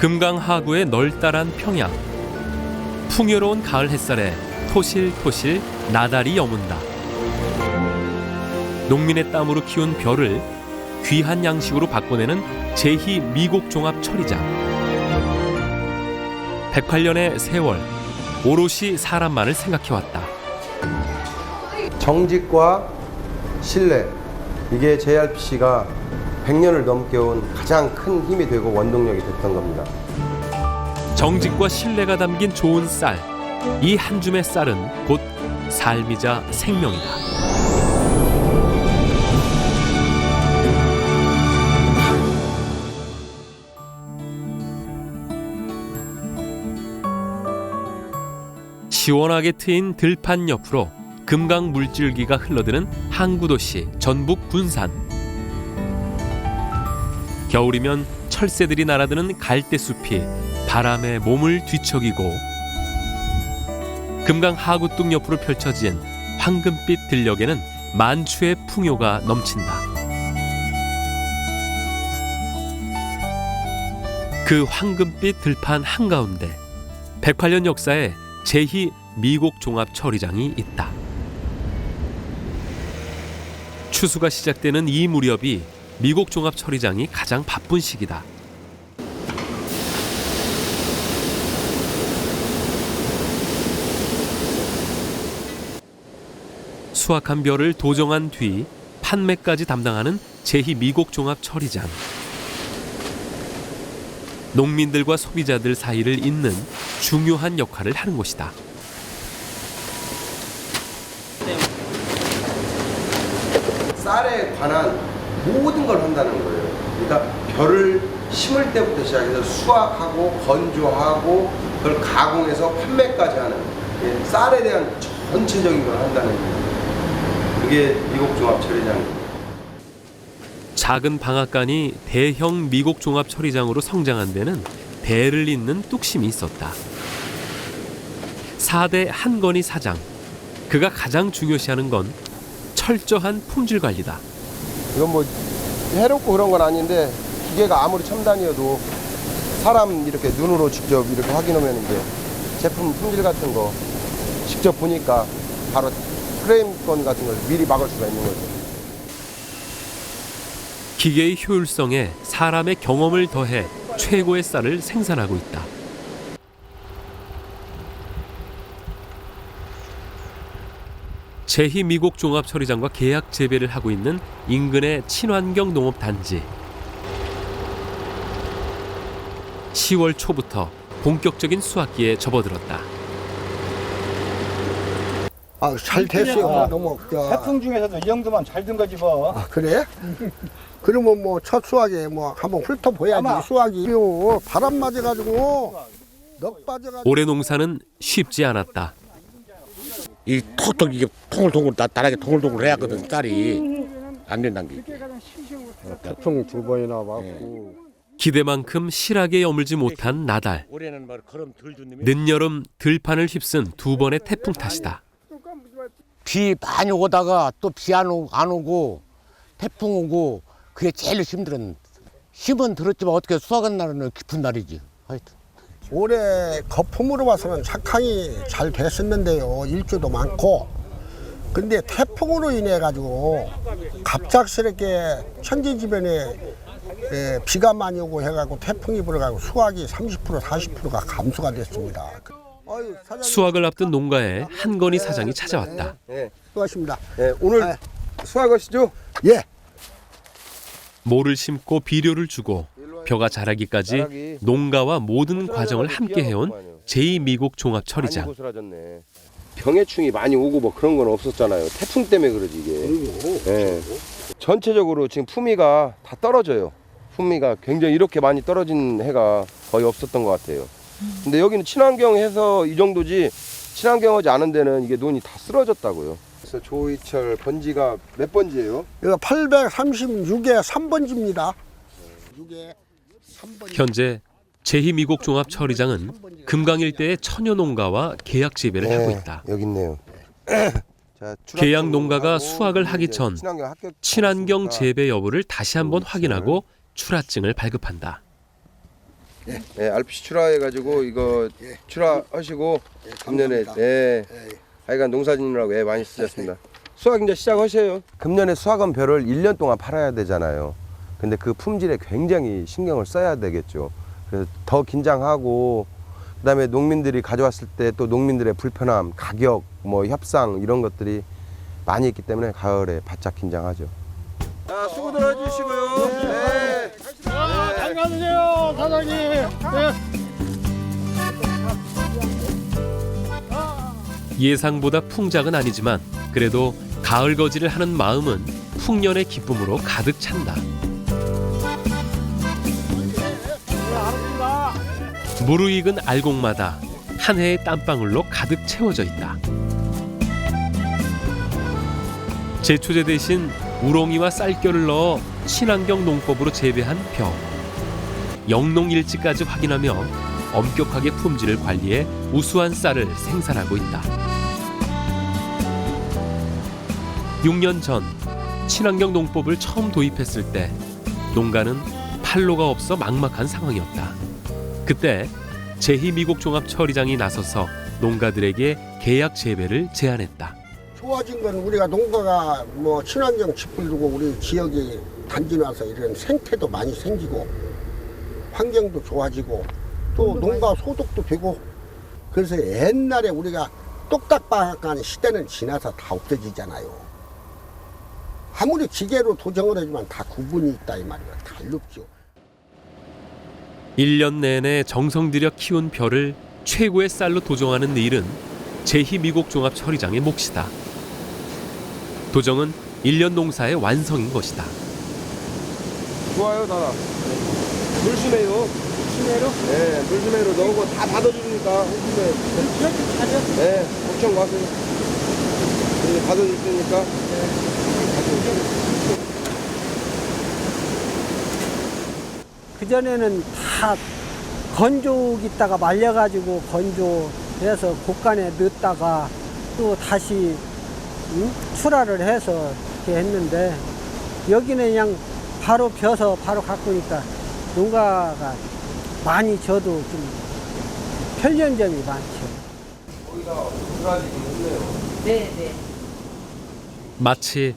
금강 하구의 널따란 평야. 풍요로운 가을 햇살에 토실토실 나달이 여문다. 농민의 땀으로 키운 벼를 귀한 양식으로 바꿔내는 제희 미곡종합 처리장. 108년의 세월, 오롯이 사람만을 생각해왔다. 정직과 신뢰, 이게 JRPC가 100년을 넘게 온 가장 큰 힘이 되고 원동력이 됐던 겁니다. 정직과 신뢰가 담긴 좋은 쌀. 이 한 줌의 쌀은 곧 삶이자 생명이다. 시원하게 트인 들판 옆으로 금강 물줄기가 흘러드는 항구도시 전북 군산. 겨울이면 철새들이 날아드는 갈대숲이 바람에 몸을 뒤척이고 금강 하구뚝 옆으로 펼쳐진 황금빛 들녘에는 만추의 풍요가 넘친다. 그 황금빛 들판 한가운데 108년 역사의 제희 미곡종합 처리장이 있다. 추수가 시작되는 이 무렵이 미곡종합 처리장이 가장 바쁜 시기다. 수확한 벼를 도정한 뒤 판매까지 담당하는 제희 미곡종합 처리장. 농민들과 소비자들 사이를 잇는 중요한 역할을 하는 곳이다. 쌀에 관한 모든 걸 한다는 거예요. 그러니까 벼를 심을 때부터 시작해서 수확하고 건조하고 그걸 가공해서 판매까지 하는 쌀에 대한 전체적인 걸 한다는 거예요. 그게 미곡종합 처리장입니다. 작은 방앗간이 대형 미곡종합 처리장으로 성장한 데는 대를 잇는 뚝심이 있었다. 4대 한건희 사장. 그가 가장 중요시하는 건 철저한 품질 관리다. 이건 뭐 해롭고 그런 건 아닌데 기계가 아무리 첨단이어도 사람 이렇게 눈으로 직접 이렇게 확인하면 이제 제품 품질 같은 거 직접 보니까 바로 프레임건 같은 걸 미리 막을 수가 있는 거죠. 기계의 효율성에 사람의 경험을 더해 최고의 쌀을 생산하고 있다. 제희 미곡 종합 처리장과 계약 재배를 하고 있는 인근의 친환경 농업 단지. 10월 초부터 본격적인 수확기에 접어들었다. 아, 잘 됐어요. 너무 태풍 중에서도 이 정도만 잘 된 거지 뭐. 아, 그래? 그러면 뭐 첫 수확에 뭐 한번 훑어봐야지. 수확이 바람 맞아가지고 넉 빠져가지고. 올해 농사는 쉽지 않았다. 이 톡톡 이게 통글통글 나란하게 통글통글 해야 하거든. 쌀이 안 된다는 게. 태풍이 2번이나 왔고 기대만큼 실하게 여물지 못한 나달. 올해는 뭐 그럼 덜 주님이 늦여름 들판을 휩쓴 2번의 태풍 탓이다. 비 많이 오다가 또 비 안 오고 태풍 오고 그게 제일 힘들은 힘은 들었지만 어떻게 수확한 날은 깊은 날이지. 하여튼. 올해 거품으로 봐서는 착항이 잘 됐었는데요. 일조도 많고. 근데 태풍으로 인해 가지고 갑작스럽게 천지지변에 비가 많이 오고 해가지고 태풍이 불어가지고 수확이 30% 40%가 감소가 됐습니다. 수확을 앞둔 농가에 한건희 사장이 찾아왔다. 네, 수고하십니다. 네, 오늘 수확하시죠? 예. 모를 심고 비료를 주고 벼가 자라기까지 농가와 모든 과정을 함께 해온 제2미곡 종합 처리장. 많이 고스라졌네. 병해충이 많이 오고 뭐 그런 건 없었잖아요. 태풍 때문에 그러지 이게. 네. 전체적으로 지금 품위가 다 떨어져요. 품위가 굉장히 이렇게 많이 떨어진 해가 거의 없었던 것 같아요. 근데 여기는 친환경 해서 이 정도지 친환경하지 않은 데는 이게 논이 다 쓰러졌다고요. 그래서 조이철 번지가 몇 번지예요? 이거 836에 3번지입니다. 6에 3번지. 현재 제2미곡 종합 처리장은 금강 일대의 천여 농가와 계약 재배를 하고 있다. 여기 있네요. 자, 계약 농가가 수확을 하기 이제 전 친환경 있으니까 재배 여부를 다시 한번 확인하고 출하증을 발급한다. 예, RPC 출하해가지고 이거 출하하시고 금년에 예, 하여간 농사짓느라고 많이 쓰셨습니다. 수확 이제 시작하셔요. 금년에 수확은 벼를 1년 동안 팔아야 되잖아요. 근데 그 품질에 굉장히 신경을 써야 되겠죠. 그래서 더 긴장하고 그다음에 농민들이 가져왔을 때 또 농민들의 불편함, 가격, 뭐 협상 이런 것들이 많이 있기 때문에 가을에 바짝 긴장하죠. 자, 수고들 해주시고요. 네. 잘 가세요, 사장님. 예상보다 풍작은 아니지만 그래도 가을 거지를 하는 마음은 풍년의 기쁨으로 가득 찬다. 무르익은 알곡마다 한 해의 땀방울로 가득 채워져 있다. 제초제 대신 우렁이와 쌀겨를 넣어 친환경 농법으로 재배한 벼. 영농일지까지 확인하며 엄격하게 품질을 관리해 우수한 쌀을 생산하고 있다. 6년 전 친환경 농법을 처음 도입했을 때 농가는 판로가 없어 막막한 상황이었다. 그때 제2미국종합 처리장이 나서서 농가들에게 계약 재배를 제안했다. 좋아진 건 우리가 농가가 뭐 친환경 짚을 두고 우리 지역이 단지 나서 이런 생태도 많이 생기고 환경도 좋아지고 또 농가 소득도 되고 그래서 옛날에 우리가 똑딱박하는 시대는 지나서 다 없어지잖아요. 아무리 기계로 도정을 해주면 다 구분이 있다 이 말이야. 달릅죠. 1년 내내 정성 들여 키운 벼를 최고의 쌀로 도정하는 일은 제2미국종합 처리장의 몫이다. 도정은 1년 농사의 완성인 것이다. 좋아요, 나나. 물수매요. 시내로? 네, 물수매로 넣고 다 받아주니까 물수매. 그렇게 차려? 네, 걱정 마세요. 이제 받아줄 테니까. 그전에는 다 건조기 있다가 말려가지고 건조해서 곡간에 넣었다가 또 다시 출하를 해서 이렇게 했는데 여기는 그냥 바로 벼서 바로 갖고 오니까 농가가 많이 져도 좀 편리점이 많죠. 네. 마치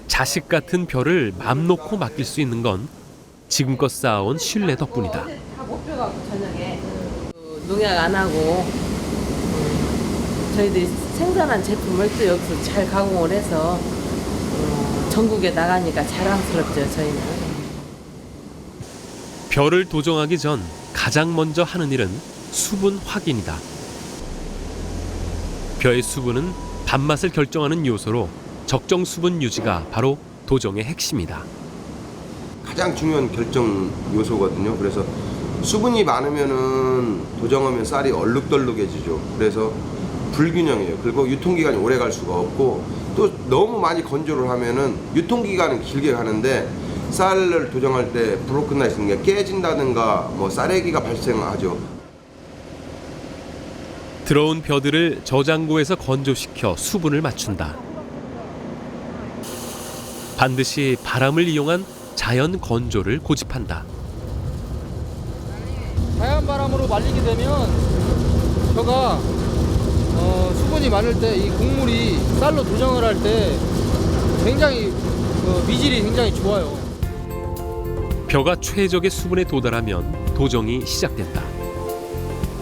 자식 같은 벼를 맘 놓고 맡길 수 있는 건 지금껏 쌓아온 신뢰 덕분이다. 다 못 펴갖고 저녁에 농약 안 하고 저희들이 생산한 제품을 또 여기서 잘 가공을 해서 전국에 나가니까 자랑스럽죠 저희는. 벼를 도정하기 전 가장 먼저 하는 일은 수분 확인이다. 벼의 수분은 단맛을 결정하는 요소로 적정 수분 유지가 바로 도정의 핵심이다. 가장 중요한 결정 요소거든요. 그래서 수분이 많으면은 도정하면 쌀이 얼룩덜룩해지죠. 그래서 불균형이에요. 그리고 유통기간이 오래 갈 수가 없고 또 너무 많이 건조를 하면은 유통기간은 길게 가는데 쌀을 도정할 때 브로큰 라이스, 깨진다든가 뭐 쌀애기가 발생하죠. 들어온 벼들을 저장고에서 건조시켜 수분을 맞춘다. 반드시 바람을 이용한 자연 건조를 고집한다. 자연 바람으로 말리게 되면 벼가 수분이 많을 때 이 곡물이 쌀로 도정을 할 때 굉장히 미질이 굉장히 좋아요. 벼가 최적의 수분에 도달하면 도정이 시작된다.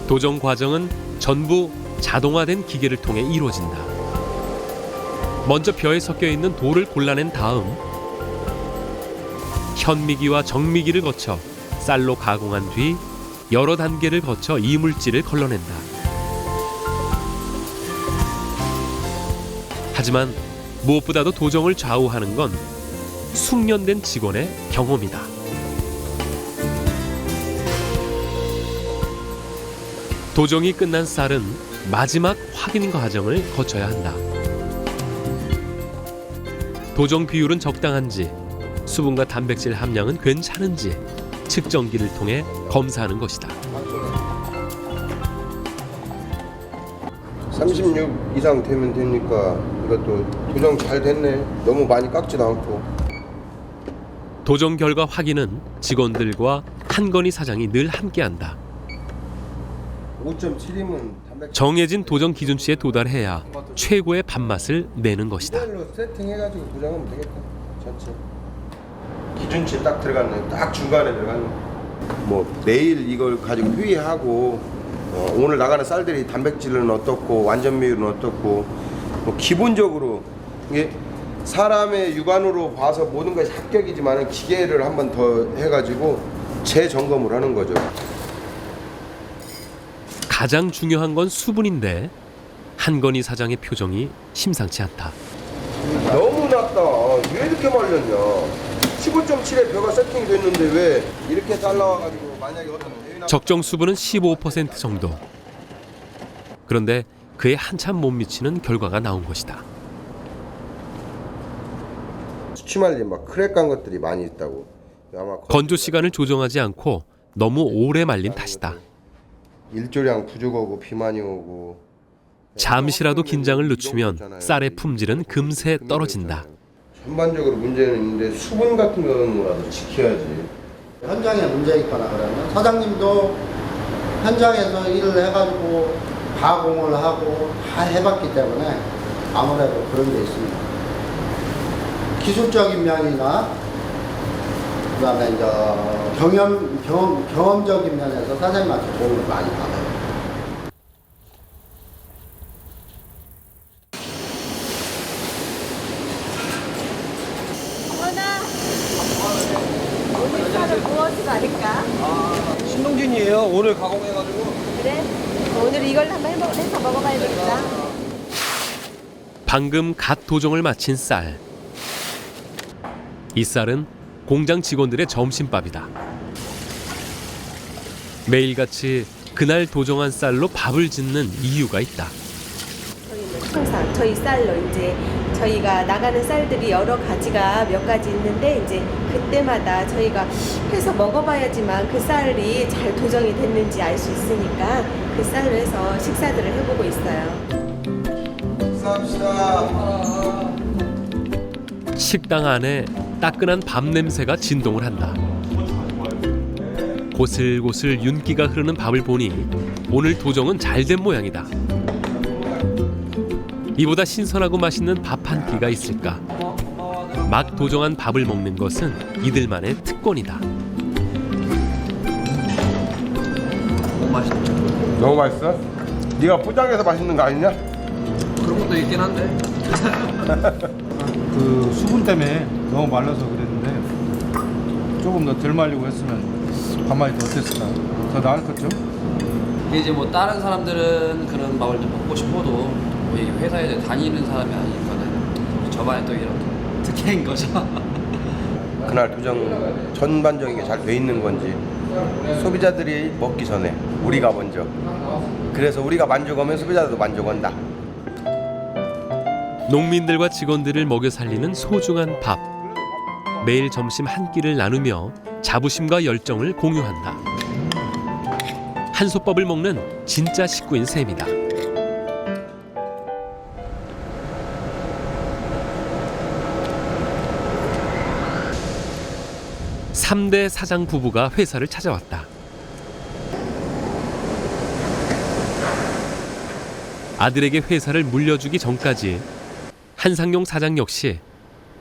도정 과정은 전부 자동화된 기계를 통해 이루어진다. 먼저 벼에 섞여 있는 돌을 골라낸 다음 현미기와 정미기를 거쳐 쌀로 가공한 뒤 여러 단계를 거쳐 이물질을 걸러낸다. 하지만 무엇보다도 도정을 좌우하는 건 숙련된 직원의 경험이다. 도정이 끝난 쌀은 마지막 확인 과정을 거쳐야 한다. 도정 비율은 적당한지, 수분과 단백질 함량은 괜찮은지 측정기를 통해 검사하는 것이다. 36 이상 되면 되니까 이것도 도정 잘 됐네. 너무 많이 깎지도 않고. 도정 결과 확인은 직원들과 한건희 사장이 늘 함께한다. 5.7이면 단백 정해진 도정 기준치에 도달해야 최고의 밥맛을 내는 것이다. 이걸로 세팅해가지고 도장하면 되겠다. 전체 기준치에 딱 들어가는, 딱 중간에 들어가는. 뭐 매일 이걸 가지고 회의하고 오늘 나가는 쌀들이 단백질은 어떻고 완전미율은 어떻고 뭐 기본적으로 이게 사람의 육안으로 봐서 모든 것이 합격이지만 기계를 한 번 더 해가지고 재점검을 하는 거죠. 가장 중요한 건 수분인데 한건희 사장의 표정이 심상치 않다. 너무 낮다. 왜 이렇게 말렸냐. 15.7에 벼가 세팅이 됐는데 왜 이렇게 잘라와가지고 만약에 어떤 적정 수분은 15% 정도. 그런데 그에 한참 못 미치는 결과가 나온 것이다. 수치말린 막 크랙 간 것들이 많이 있다고. 아마 건조 시간을 조정하지 않고 너무 오래 말린 탓이다. 일조량 부족하고 비만이 오고. 잠시라도 긴장을 늦추면 쌀의 품질은 금세 떨어진다. 전반적으로 문제는 있는데 수분 같은 거라도 지켜야지. 현장에 문제 있거나 그러면 사장님도 현장에서 일을 해가지고 가공을 하고 다 해봤기 때문에 아무래도 그런 게 있습니다. 기술적인 면이나 그다음에 이제 경험적인 면에서 사장님한테 도움을 많이 받아요. 오늘 쌀을 무엇을 받을까? 신동진이에요. 오늘 가공해가지고. 그래? 오늘 이걸 한번 해서 먹어봐야 되겠다. 방금 갓 도정을 마친 쌀. 이 쌀은 공장 직원들의 점심밥이다. 매일같이 그날 도정한 쌀로 밥을 짓는 이유가 있다. 저희는 항상 저희 쌀로 이제 저희가 나가는 쌀들이 여러 가지가 몇 가지 있는데 이제 그때마다 저희가 해서 먹어봐야지만 그 쌀이 잘 도정이 됐는지 알 수 있으니까 그 쌀로 해서 식사들을 해보고 있어요. 감사합니다. 식당 안에 따끈한 밥 냄새가 진동을 한다. 고슬고슬 윤기가 흐르는 밥을 보니 오늘 도정은 잘된 모양이다. 이보다 신선하고 맛있는 밥 한 끼가 있을까? 막 도정한 밥을 먹는 것은 이들만의 특권이다. 너무 맛있어? 네가 포장해서 맛있는 거 아니냐? 그런 것도 있긴 한데. 그 수분 때문에 너무 말라서 그랬는데 조금 더 덜 말리고 했으면 밥맛이 더 어땠을까? 더 나을 거죠? 근데 이제 뭐 다른 사람들은 그런 밥을 좀 먹고 싶어도 이 회사에 다니는 사람이 아니니까는 저만의 또 이런 특혜인 거죠. 그날 도정 전반적인 게 잘 돼 있는 건지 소비자들이 먹기 전에 우리가 먼저. 그래서 우리가 만족하면 소비자들도 만족한다. 농민들과 직원들을 먹여 살리는 소중한 밥. 매일 점심 한 끼를 나누며 자부심과 열정을 공유한다. 한솥밥을 먹는 진짜 식구인 셈이다. 삼대 사장 부부가 회사를 찾아왔다. 아들에게 회사를 물려주기 전까지 한상용 사장 역시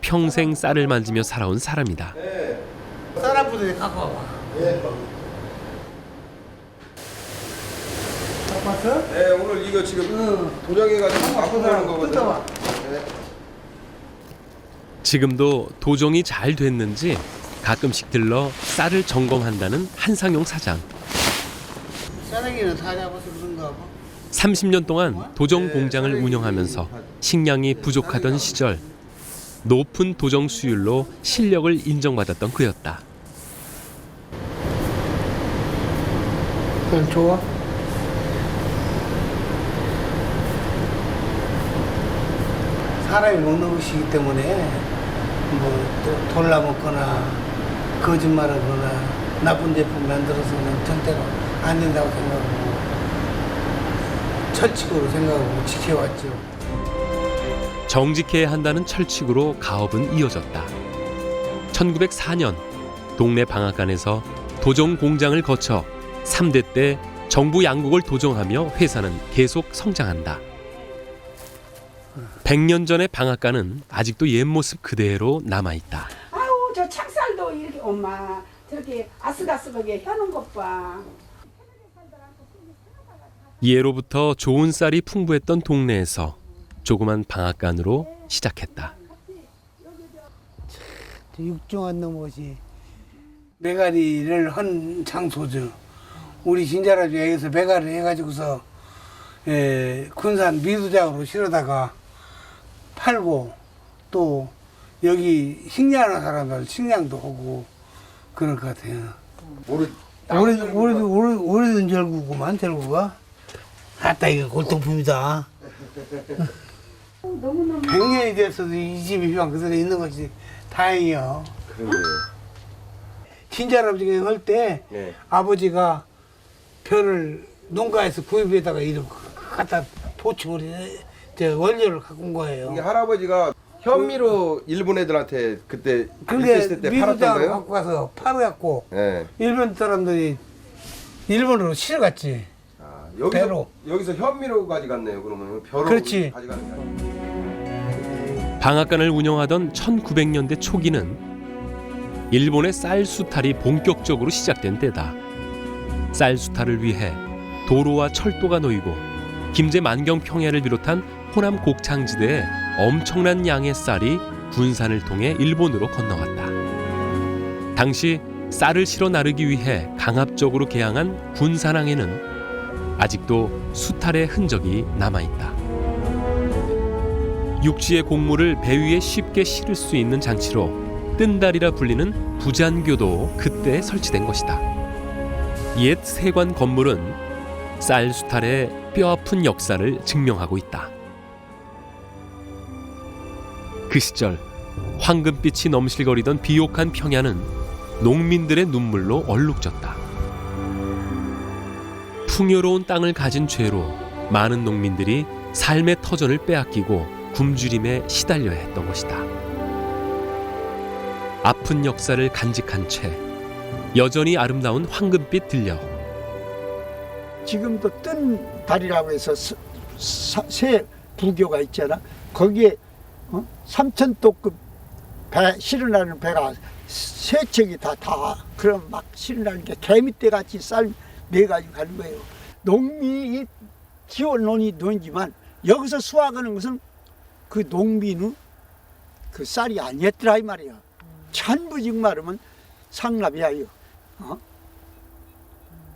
평생 쌀을 만지며 살아온 사람이다. 쌀 한 부대 갖고 와봐. 봤어? 네, 오늘 이거 지금 도정해가지고 바꾸는 거거든요. 네. 지금도 도정이 잘 됐는지 가끔씩 들러 쌀을 점검한다는 한상용 사장. 쌀에기는 다 잡아서 그런가 봐. 30년 동안 도정 공장을 운영하면서 식량이 부족하던 시절 높은 도정 수율로 실력을 인정받았던 그였다. 좋아? 사람이 먹는 것이기 때문에 뭐 돌라먹거나 거짓말하거나 나쁜 제품 만들어서는 절대로 안 된다고 생각하고 철칙으로 생각하고 지켜왔죠. 정직해야 한다는 철칙으로 가업은 이어졌다. 1904년 동네 방앗간에서 도정 공장을 거쳐 3대 때 정부 양국을 도정하며 회사는 계속 성장한다. 100년 전의 방앗간은 아직도 옛 모습 그대로 남아있다. 아우 저 착살도 이렇게 엄마 저렇게 아슬아슬하게 혀놓은 것 봐. 예로부터 좋은 쌀이 풍부했던 동네에서 조그만 방앗간으로 시작했다. 육중한 놈이지. 메가리를 한 장소죠. 우리 진자라주에서 메가리를 해가지고서 군산 미두장으로 실어다가 팔고 또 여기 식량하는 사람들 식량도 하고 그럴 것 같아요. 오래된 절구구만 절구가. 아따 이거 골동품이다. 100년이 됐어도 이 집이 비만 그대로 있는 것이 다행이요. 그러게요. 친자할아버지가 할 때 네. 아버지가 벼를 농가에서 구입에다가 이렇게 갖다 보충을 원료를 갖고 온 거예요. 이게 할아버지가 현미로 일본 애들한테 그때 그게 있을 때 팔았던 미국장을 거예요? 갖고 가서 팔아갖고 네. 일본 사람들이 일본으로 실어갔지. 배로. 여기서 현미로 가져갔네요. 그러면 벼로 그렇지. 가져가는 게 아니에요. 방앗간을 운영하던 1900년대 초기는 일본의 쌀 수탈이 본격적으로 시작된 때다. 쌀 수탈을 위해 도로와 철도가 놓이고 김제 만경 평야를 비롯한 호남 곡창지대에 엄청난 양의 쌀이 군산을 통해 일본으로 건너갔다. 당시 쌀을 실어 나르기 위해 강압적으로 개항한 군산항에는 아직도 수탈의 흔적이 남아있다. 육지의 곡물을 배 위에 쉽게 실을 수 있는 장치로 뜬다리라 불리는 부잔교도 그때 설치된 것이다. 옛 세관 건물은 쌀 수탈의 뼈아픈 역사를 증명하고 있다. 그 시절 황금빛이 넘실거리던 비옥한 평야는 농민들의 눈물로 얼룩졌다. 풍요로운 땅을 가진 죄로 많은 농민들이 삶의 터전을 빼앗기고 굶주림에 시달려야 했던 것이다. 아픈 역사를 간직한 채 여전히 아름다운 황금빛 들녘. 지금도 뜬 달이라고 해서 새 부교가 있잖아. 거기에 3,000도급 배 실어나는 배가 세 척이 다 그럼 막 실어나는 게 개미떼 같이 쌀 내가지고 가는 거예요. 농민이 지원론이 논지만 여기서 수확하는 것은 그 농민의 그 쌀이 아니었더라 이 말이야. 천부직 말하면 상납이야요.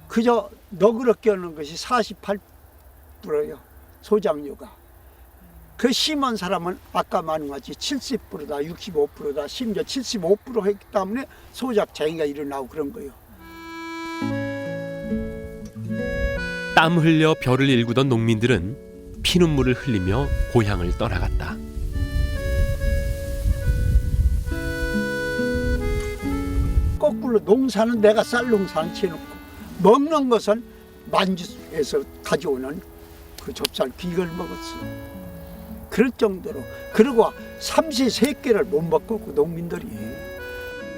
그저 너그럽게 하는 것이 48%요. 소장료가. 그 심한 사람은 아까 말한같이 70%다, 65%다, 심지어 75% 했기 때문에 소작장애가 일어나고 그런 거예요. 땀 흘려 벼를 일구던 농민들은 피눈물을 흘리며 고향을 떠나갔다. 거꾸로 농사는 내가 쌀 농사는 지어놓고 먹는 것은 만주에서 가져오는 그 좁쌀 비걸 먹었어. 그럴 정도로. 그리고 삼시세끼를 못 먹고 그 농민들이.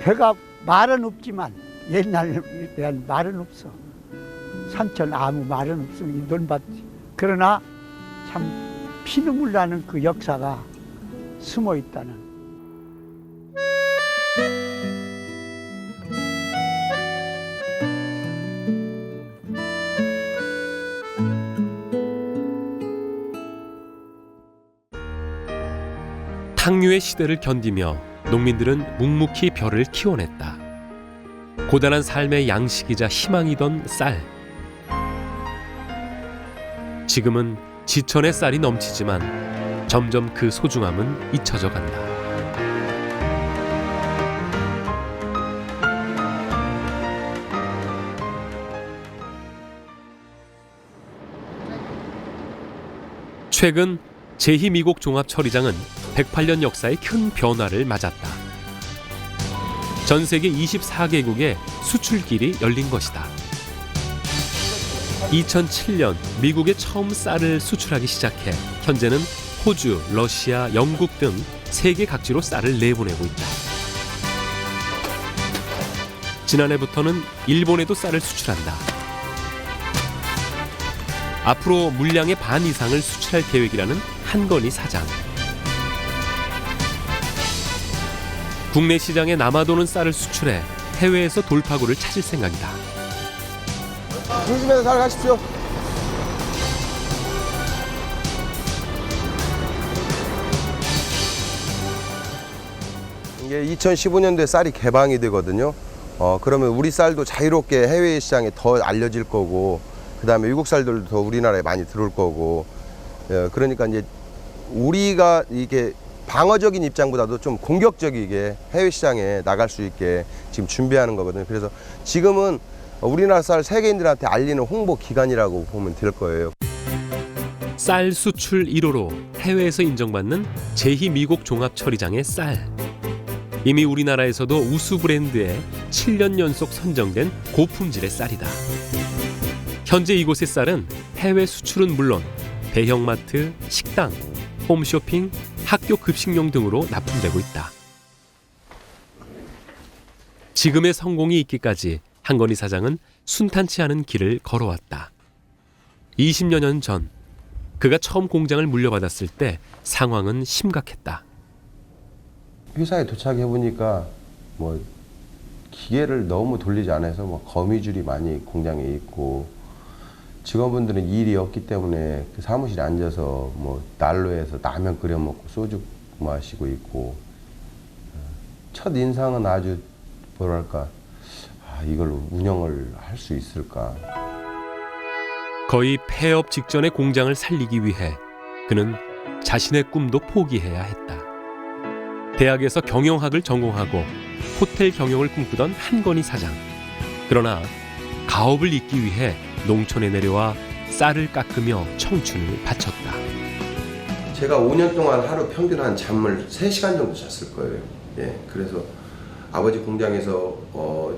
배가 말은 없지만 옛날에 대한 말은 없어. 산천 아무 말은 없어. 이 논밭. 그러나 참 피눈물 나는 그 역사가 숨어 있다는. 탕류의 시대를 견디며 농민들은 묵묵히 벼를 키워냈다. 고단한 삶의 양식이자 희망이던 쌀. 지금은 지천의 쌀이 넘치지만 점점 그 소중함은 잊혀져 간다. 최근 제2미곡 종합처리장은 108년 역사의 큰 변화를 맞았다. 전 세계 24개국에 수출길이 열린 것이다. 2007년 미국에 처음 쌀을 수출하기 시작해 현재는 호주, 러시아, 영국 등 세계 각지로 쌀을 내보내고 있다. 지난해부터는 일본에도 쌀을 수출한다. 앞으로 물량의 반 이상을 수출할 계획이라는 한건희 사장. 국내 시장에 남아도는 쌀을 수출해 해외에서 돌파구를 찾을 생각이다. 조심해서 잘 가십시오. 이게 2015년도에 쌀이 개방이 되거든요. 그러면 우리 쌀도 자유롭게 해외 시장에 더 알려질 거고, 그다음에 외국 쌀들도 더 우리나라에 많이 들어올 거고. 그러니까 이제 우리가 이게 방어적인 입장보다도 좀 공격적이게 해외 시장에 나갈 수 있게 지금 준비하는 거거든요. 그래서 지금은 우리나라 쌀 세계인들한테 알리는 홍보 기간이라고 보면 될 거예요. 쌀 수출 1호로 해외에서 인정받는 제희 미국 종합 처리장의 쌀. 이미 우리나라에서도 우수 브랜드에 7년 연속 선정된 고품질의 쌀이다. 현재 이곳의 쌀은 해외 수출은 물론 대형마트, 식당, 홈쇼핑, 학교 급식용 등으로 납품되고 있다. 지금의 성공이 있기까지 한건희 사장은 순탄치 않은 길을 걸어왔다. 20여 년 전 그가 처음 공장을 물려받았을 때 상황은 심각했다. 회사에 도착해 보니까 뭐 기계를 너무 돌리지 않아서 뭐 거미줄이 많이 공장에 있고, 직원분들은 일이 없기 때문에 그 사무실에 앉아서 뭐 난로에서 라면 끓여 먹고 소주 마시고 있고, 첫 인상은 아주 뭐랄까, 이걸로 운영을 할 수 있을까. 거의 폐업 직전의 공장을 살리기 위해 그는 자신의 꿈도 포기해야 했다. 대학에서 경영학을 전공하고 호텔 경영을 꿈꾸던 한건희 사장. 그러나 가업을 잇기 위해 농촌에 내려와 쌀을 깎으며 청춘을 바쳤다. 제가 5년 동안 하루 평균 한 잠을 3시간 정도 잤을 거예요. 예, 그래서 아버지 공장에서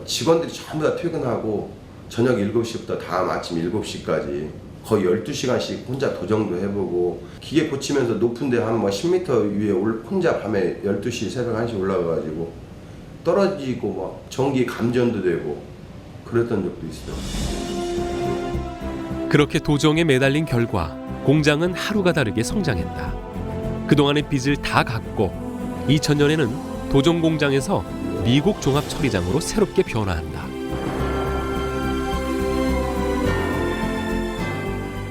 직원들이 전부 다 퇴근하고 저녁 7시부터 다음 아침 7시까지 거의 12시간씩 혼자 도정도 해보고, 기계 고치면서 높은데 한 뭐 10m 위에 혼자 밤에 12시 새벽 1시 올라가가지고 떨어지고 막 전기 감전도 되고 그랬던 적도 있어요. 그렇게 도정에 매달린 결과 공장은 하루가 다르게 성장했다. 그동안의 빚을 다 갚고 2000년에는 도정 공장에서 미국 종합 처리장으로 새롭게 변화한다.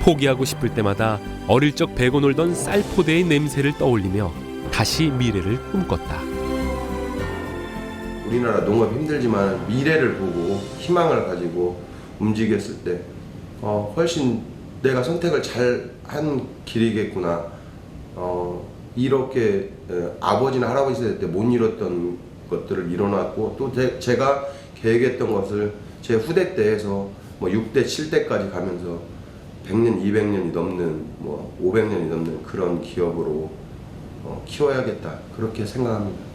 포기하고 싶을 때마다 어릴 적 베고 놀던 쌀포대의 냄새를 떠올리며 다시 미래를 꿈꿨다. 우리나라 농업 힘들지만 미래를 보고 희망을 가지고 움직였을 때 훨씬 내가 선택을 잘 한 길이겠구나. 이렇게 아버지나 할아버지 세대 때 못 이뤘던 것들을 이뤄놨고, 또 제가 계획했던 것을 제 후대 때 해서 뭐 6대, 7대까지 가면서 100년, 200년이 넘는, 뭐 500년이 넘는 그런 기업으로 키워야겠다. 그렇게 생각합니다.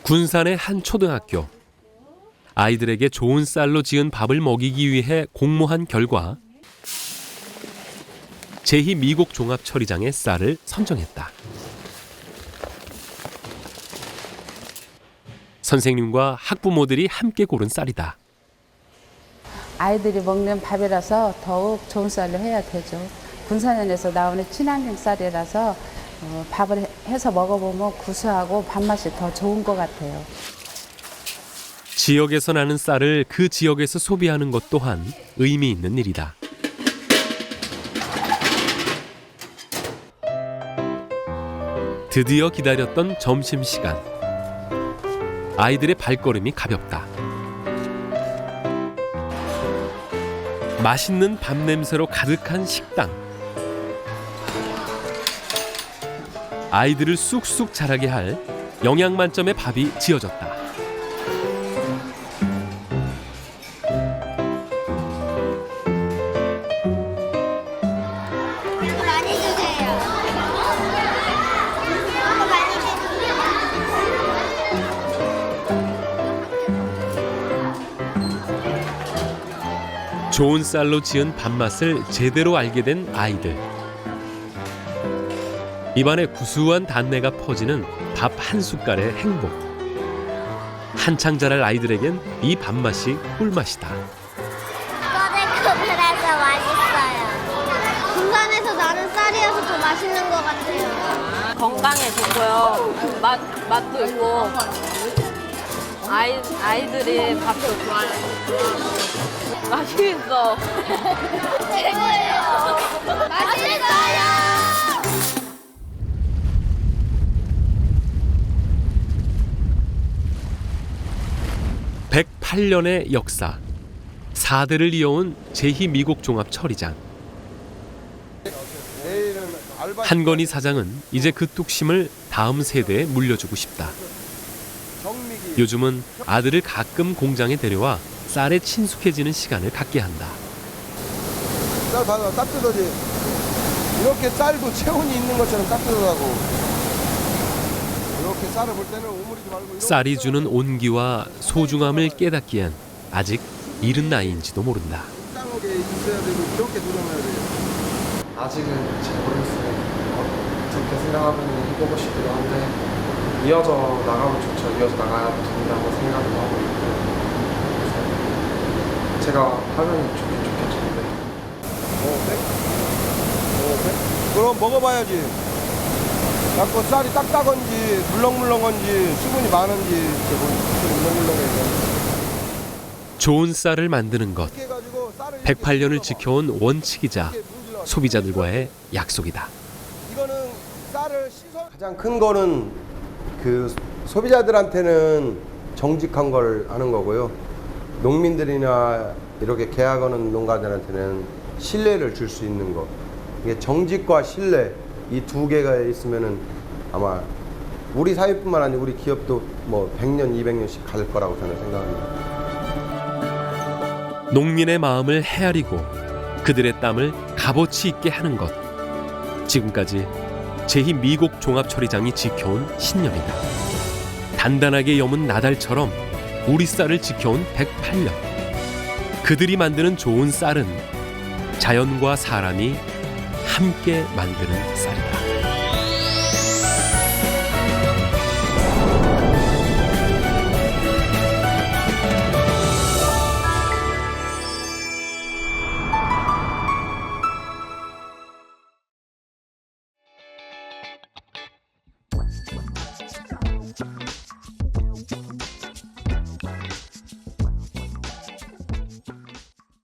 군산의 한 초등학교. 아이들에게 좋은 쌀로 지은 밥을 먹이기 위해 공모한 결과 제희 미국 종합 처리장의 쌀을 선정했다. 선생님과 학부모들이 함께 고른 쌀이다. 아이들이 먹는 밥이라서 더욱 좋은 쌀로 해야 되죠. 군산연에서 나오는 친환경 쌀이라서 밥을 해서 먹어보면 구수하고 밥맛이 더 좋은 것 같아요. 지역에서 나는 쌀을 그 지역에서 소비하는 것 또한 의미 있는 일이다. 드디어 기다렸던 점심시간. 아이들의 발걸음이 가볍다. 맛있는 밥 냄새로 가득한 식당. 아이들을 쑥쑥 자라게 할 영양 만점의 밥이 지어졌다. 좋은 쌀로 지은 밥맛을 제대로 알게 된 아이들. 입안에 구수한 단내가 퍼지는 밥 한 숟갈의 행복. 한창 자랄 아이들에겐 이 밥맛이 꿀맛이다. 꺼들꺼들해서 맛있어요. 군산에서 나는 쌀이어서 더 맛있는 것 같아요. 건강에 좋고요. 맛도 있고 아이들이 밥도 좋아해요. 맛있어. 최고예요. 맛있어요. 108년의 역사, 4대를 이어온 제2미곡종합처리장. 한건희 사장은 이제 그 뚝심을 다음 세대에 물려주고 싶다. 요즘은 아들을 가끔 공장에 데려와 쌀에 친숙해지는 시간을 갖게 한다. 쌀 봐봐, 따뜻하지. 이렇게 쌀도 체온이 있는 것처럼 따뜻하다고. 이렇게 쌀을 볼 때는 오므리지 말고. 쌀이 주는 온기와 소중함을 깨닫기엔 아직 이른 나이인지도 모른다. 땅옥에 있어야 되고 이렇게 노력해야 돼요. 아직은 잘 모르겠어요. 그렇게 생각하면 해보고 싶기도 한데 이어져 나가면 좋죠. 이어져 나가야 된다고 생각을 하고 있고 그래서 제가 하면 좋겠죠. 그럼 먹어봐야지. 자꾸 쌀이 딱딱한지 물렁물렁한지 수분이 많은지 물렁물렁해서. 좋은 쌀을 만드는 것, 108년을 지켜온 원칙이자 소비자들과의 약속이다. 이거는 쌀을 씻어. 가장 큰 거는 그 소비자들한테는 정직한 걸 하는 거고요. 농민들이나 이렇게 계약하는 농가들한테는 신뢰를 줄 수 있는 거. 이게 정직과 신뢰 이 두 개가 있으면은 아마 우리 사회뿐만 아니라 우리 기업도 뭐 100년, 200년씩 갈 거라고 저는 생각합니다. 농민의 마음을 헤아리고 그들의 땀을 값어치 있게 하는 것. 지금까지 제2미곡종합처리장이 지켜온 신념이다. 단단하게 여문 나달처럼 우리 쌀을 지켜온 108년. 그들이 만드는 좋은 쌀은 자연과 사람이 함께 만드는 쌀이다.